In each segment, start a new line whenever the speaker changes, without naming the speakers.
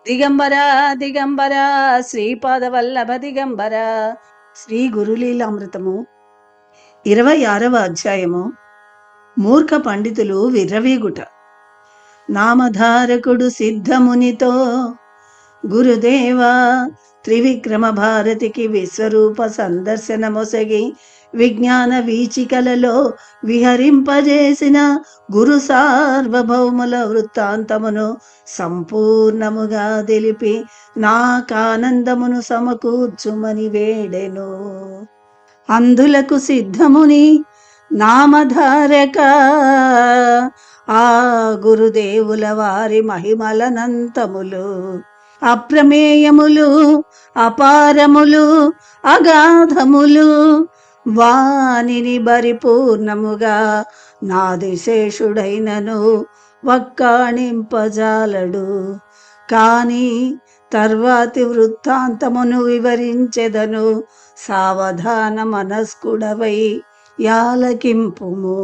దిగంబర దిగంబర శ్రీపాదవల్లభ దిగంబర. శ్రీ గురులీలామృతము 26వ అధ్యాయము. మూర్ఖ పండితులు విర్రవీగుట. నామధారకుడు సిద్ధమునితో గురుదేవా త్రివిక్రమ భారతికి విశ్వరూప సందర్శనమొసగి విజ్ఞాన వీచికలలో విహరింపజేసిన గురు సార్వభౌముల వృత్తాంతమును సంపూర్ణముగా తెలిపి నాకానందమును సమకూర్చుమని వేడెను. అందులకు సిద్ధముని నామధారక ఆ గురుదేవుల వారి మహిమలనంతములు అప్రమేయములు అపారములు అగాధములు వానిని పరిపూర్ణముగా నాదిశేషుడైనను వక్కాణింపజాలడు. కాని తర్వాతి వృత్తాంతమును వివరించెదను, సావధాన మనస్కుడవై యాలకింపుము.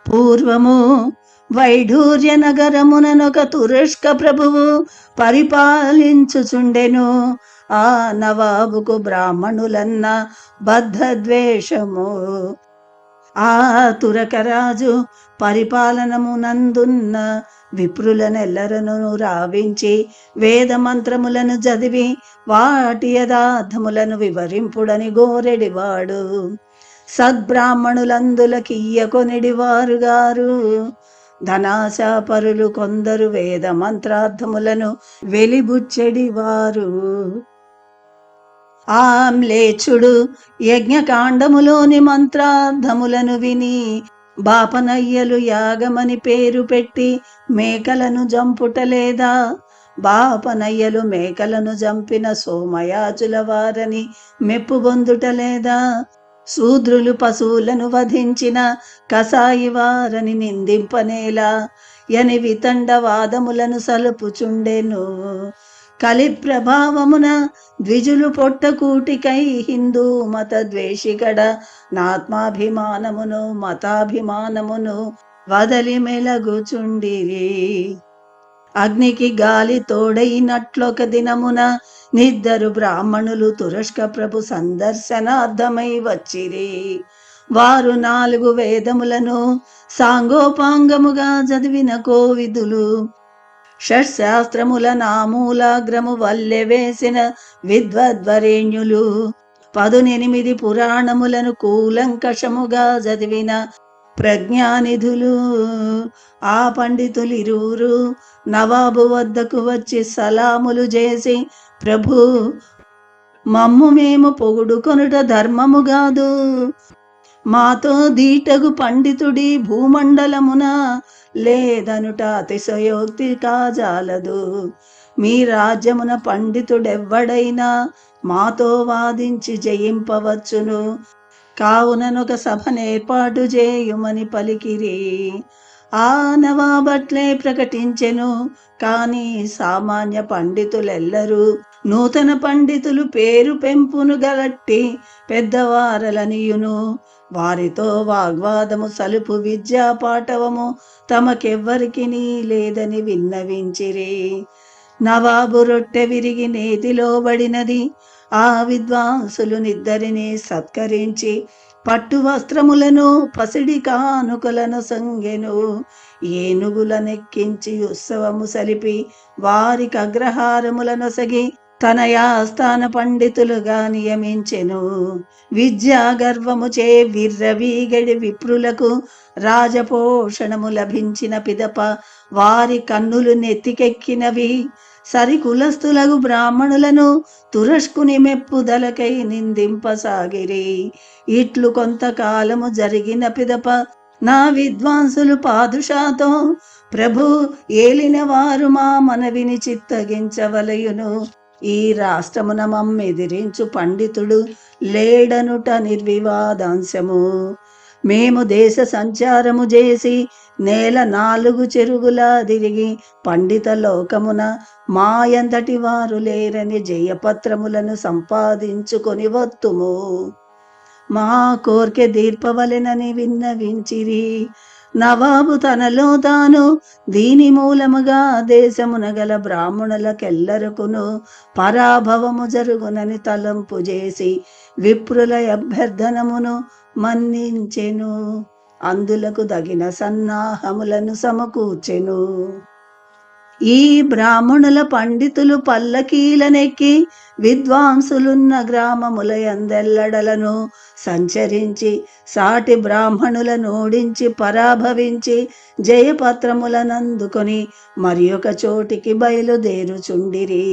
పూర్వము వైఢూర్య నగరముననొక తురష్క ప్రభువు పరిపాలించుచుండెను. ఆ నవాబుకు బ్రాహ్మణులన్న బద్ధద్వేషము. ఆ తురకరాజు పరిపాలనమునందున్న విప్రులనెల్లరను రావించి వేద మంత్రములను చదివి వాటి యథార్థములను వివరింపుడని గోరెడివాడు. సద్బ్రాహ్మణులందులకియ్యకొనిడివారుగారు. ధనాశాపరులు కొందరు వేద మంత్రార్థములను వెలిబుచ్చెడివారు. ఆ మ్లేచ్చుడు యజ్ఞకాండములోని మంత్రార్థములను విని బాపనయ్యలు యాగమని పేరు పెట్టి మేకలను జంపుటలేదా? బాపనయ్యలు మేకలను జంపిన సోమయాజుల వారని మెప్పు పొందుటలేదా? శూద్రులు పశువులను వధించిన కసాయి వారని నిందింపనేలా యని వితండవాదములను సలుపుచుండెను. కలి ప్రభావమున ద్విజులు పొట్టకూటికై హిందూ మత ద్వేషిగడ నాత్మాభిమానమును మతాభిమానమును వదలి మెలగుచుండిరి. అగ్నికి గాలి తోడైనట్లొక దినమున నిద్దరు బ్రాహ్మణులు తురష్క ప్రభు సందర్శనార్థమై వచ్చిరి. వారు 4 వేదములను సాంగోపాంగముగా చదివిన కోవిదులు, షట్శాస్త్రముల నామూలాగ్రము వల్లె వేసిన విద్వద్వరేణ్యులు, 18 పురాణములను కూలంకషముగా చదివిన ప్రజ్ఞానిధులు. ఆ పండితులిరువురు నవాబు వద్దకు వచ్చి సలాములు చేసి, ప్రభు, మమ్ము మేము పొగుడుకొనుట ధర్మము కాదు. మాతో దీటగు పండితుడి భూమండలమున లేదనుట అతిశయోక్తి కాజాలదు. మీ రాజ్యమున పండితుడెవ్వడైనా మాతో వాదించి జయింపవచ్చును. కావుననొక సభనేర్పాటు చేయుమని పలికిరి. ఆ నవాబట్లే ప్రకటించెను. కాని సామాన్య పండితులెల్లరూ నూతన పండితులు పేరు పెంపును గలట్టి పెద్దవారలనియును. వారితో వాగ్వాదము సలుపు విద్యా పాఠవము తమకెవ్వరికి లేదని విన్నవించిరి. నవాబు రొట్టె విరిగి నేతిలో బడినది. ఆ విద్వాంసులు నిద్దరిని సత్కరించి పట్టు వస్త్రములను పసిడి కానుకలను సంగెను. ఏనుగులనెక్కించి ఉత్సవము సలిపి వారికి అగ్రహారములనొసగి తన యాస్థాన పండితులుగా నియమించెను. విద్యా గర్వముచే విర్రవీగడి విప్రులకు రాజపోషణము లభించిన పిదప వారి కన్నులు నెత్తికెక్కినవి. సరికులస్తులకు బ్రాహ్మణులను తురష్కుని మెప్పుదలకై నిందింపసాగిరి. ఇట్లు కొంతకాలము జరిగిన పిదప నా విద్వాంసులు పాదుషాతో, ప్రభు, ఏలిన వారు మా మనవిని చిత్తగించవలయును. ఈ రాష్ట్రమున మమ్మెదిరించు పండితుడు లేడనుట నిర్వివాదాంశము. మేము దేశ సంచారము చేసి నేల 4 చెరుగులా తిరిగి పండిత లోకమున మాయంతటి వారు లేరని జయపత్రములను సంపాదించుకొని వత్తుము. మా కోర్కె దీర్పవలెనని విన్నవించిరి. నవాబు తనలో తాను దీని మూలముగా దేశమున గల బ్రాహ్మణులకెల్లరకును పరాభవము జరుగునని తలంపు చేసి విప్రుల అభ్యర్థనమును మన్నించెను. అందులకు దగిన సన్నాహములను సమకూర్చెను. ఈ బ్రాహ్మణుల పండితులు పల్లకీలనెక్కి విద్వాంసులున్న గ్రామముల యందెల్లడలను సంచరించి సాటి బ్రాహ్మణులను ఓడించి పరాభవించి జయపత్రములనందుకొని మరి ఒక చోటికి బయలుదేరుచుండిరి.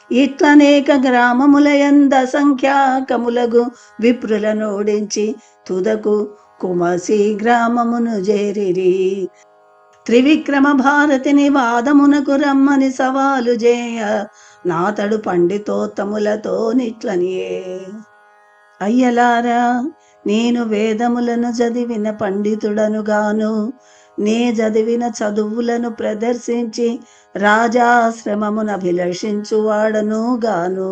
ఇట్లనేక గ్రామముల యంద సంఖ్యాకములగు విప్రులను ఓడించి తుదకు కుమసి గ్రామమును చేరిరి. త్రివిక్రమ భారతిని వాదమునకు రమ్మని సవాలు చేయ నాతడు పండితోత్తములతో నిట్లనియే. అయ్యలారా, నేను వేదములను చదివిన పండితుడనుగాను నే చదివిన చదువులను ప్రదర్శించి రాజాశ్రమమును అభిలషించువాడను గాను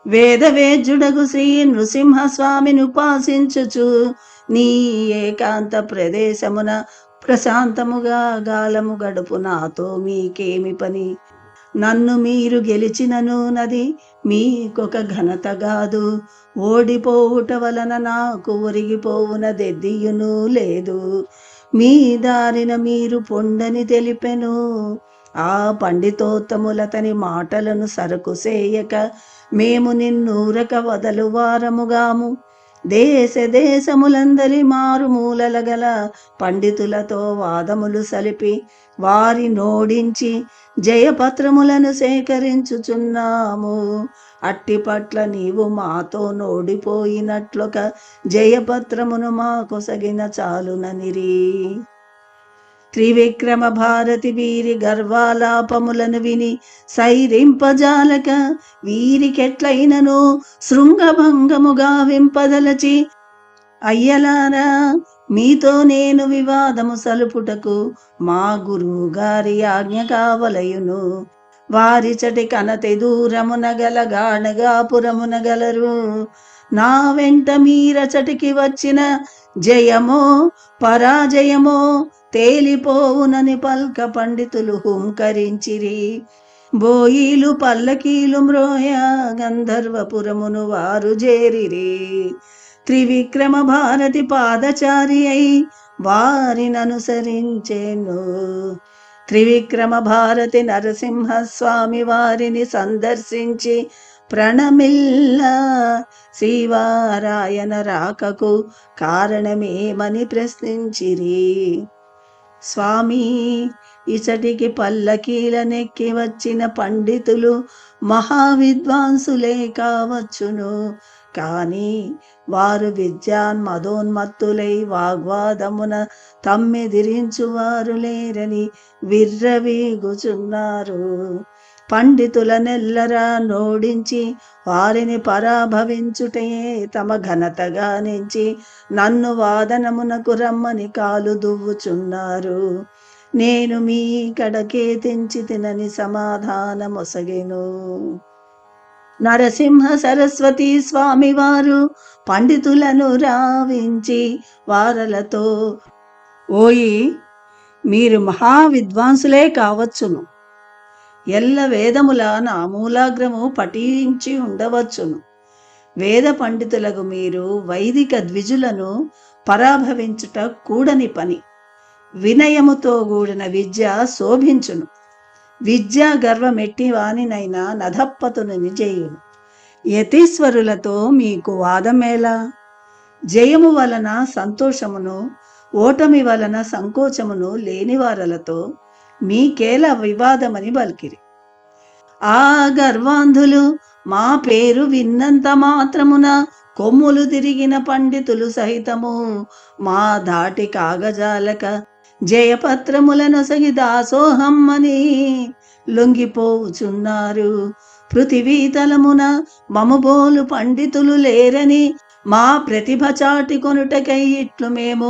వేదవేద్యుడగు శ్రీ నృసింహస్వామిని ఉపాసించుచు నీ ఏకాంత ప్రదేశమున ప్రశాంతముగా గాలము గడుపు నాతో మీకేమి పని? నన్ను మీరు గెలిచినను నది మీకొక ఘనత కాదు. ఓడిపోవుట వలన నాకు ఒరిగిపోవునదెద్దియును లేదు. మీ దారిన మీరు పొండని తెలిపెను. ఆ పండితోత్తములతని మాటలను సరకు సేయక మేము నిన్నూరక వదలువారముగాము. దేశ దేశములందరి మారుమూలల గల పండితులతో వాదములు సలిపి వారి నోడించి జయపత్రములను సేకరించుచున్నాము. అట్టి పట్ల నీవు మాతో నోడిపోయినట్లొక జయపత్రమును మాకొసగిన చాలుననిరి. త్రివిక్రమ భారతి వీరి గర్వాలాపములను విని సైరింపజాలక వీరికెట్లైనను శృంగభంగముగా వింపదలచి, అయ్యలారా, మీతో నేను వివాదము సలుపుటకు మా గురువు గారి ఆజ్ఞ కావలయును. వారిచటి కనతి దూరమున గల గాణగాపురమున గలరు. నా వెంట మీరచటికి వచ్చిన జయమో పరాజయమో తేలిపోవునని పల్క పండితులు హుంకరించిరి. బోయిలు పల్లకీలు మ్రోయ గంధర్వపురమును వారు చేరిరి. త్రివిక్రమ భారతి పాదచారి అయి వారిననుసరించెను. త్రివిక్రమ భారతి నరసింహస్వామి వారిని సందర్శించి ప్రణమిల్ల శ్రీవారాయణ రాకకు కారణమేమని ప్రశ్నించిరి. స్వామి, ఇచటికి పల్లకీలనెక్కి వచ్చిన పండితులు మహావిద్వాంసులే కావచ్చును, కానీ వారు విద్యాన్మదోన్మత్తులై వాగ్వాదమున తమ్మెదిరించువారు లేరని విర్రవీగుచున్నారు. పండితులనెల్లరా నోడించి వారిని పరాభవించుటయే తమ ఘనతగా నుంచి నన్ను వాదనమునకు రమ్మని కాలు దువ్వుచున్నారు. నేను మీ కడకే తెంచి తినని సమాధానమొసగెను. నరసింహ సరస్వతి స్వామి వారు పండితులను రావించి వారలతో, ఓయి, మీరు మహావిద్వాంసులే కావచ్చును, ఎల్ల వేదముల నామూలాగ్రము పఠించి ఉండవచ్చును. వేద పండితులకు మీరు వైదిక ద్విజులను పరాభవించుట కూడని పని. వినయముతో కూడిన విద్య శోభించును. విద్యా గర్వమెట్టి వానినైనా నధప్పతును నిజేయును. యతీశ్వరులతో మీకు వాదమేలా? జయము వలన సంతోషమును, ఓటమి వలన సంకోచమును లేనివారలతో మీకేల వివాదమని బల్కిరి. ఆ గర్వాంధులు మా పేరు విన్నంత మాత్రమున కొమ్ములు తిరిగిన పండితులు సహితము మా దాటి కాగజాలక జయపత్రములనొసగి దాసోహమ్మని లొంగిపోవుచున్నారు. పృథివీతలమున మముబోలు పండితులు లేరని మా ప్రతిభ చాటి కొనుటకై ఇట్లు మేము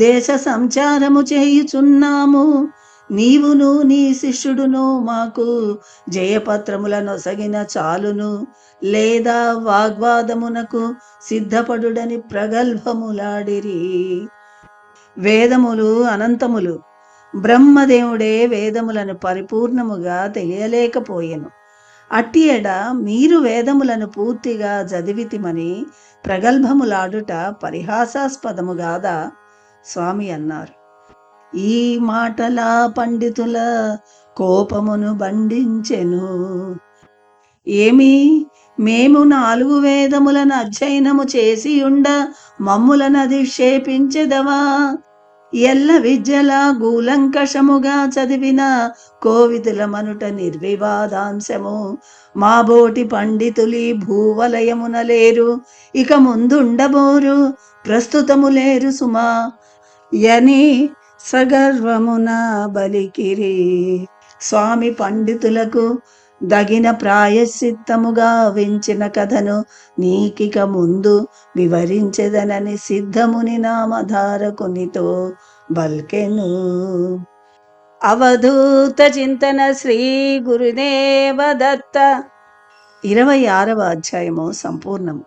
దేశ సంచారము చేయుచున్నాము. నీవును నీ శిష్యుడును మాకు జయపత్రములనొసగిన చాలును, లేదా వాగ్వాదమునకు సిద్ధపడుడని ప్రగల్భములాడిరి. వేదములు అనంతములు. బ్రహ్మదేవుడే వేదములను పరిపూర్ణముగా తెలియలేకపోయెను. అట్టి ఎడ మీరు వేదములను పూర్తిగా చదివితిమని ప్రగల్భములాడుట పరిహాసాస్పదముగాదా? స్వామి అన్నారు. ఈ మాటల పండితుల కోపమును బండించెను. ఏమి, మేము 4 వేదములను అధ్యయనము చేసియుండ మమ్ములను అధిక్షేపించెదవా? ఎల్ల విద్యల గూలంకషముగా చదివిన కోవిదులమనుట నిర్వివాదాంశము. మాబోటి పండితులి భూవలయమున లేరు, ఇక ముందుండబోరు, ప్రస్తుతము లేరు సుమా యని సగర్వమున బలికిరి. స్వామి పండితులకు దగిన ప్రాయశ్చిత్తముగా వించిన కథను నీకిక ముందు వివరించెదనని సిద్ధముని నామధారకునితో బల్కెను. అవధూత చింతన శ్రీ గురుదేవ దత్త. 26వ అధ్యాయము సంపూర్ణము.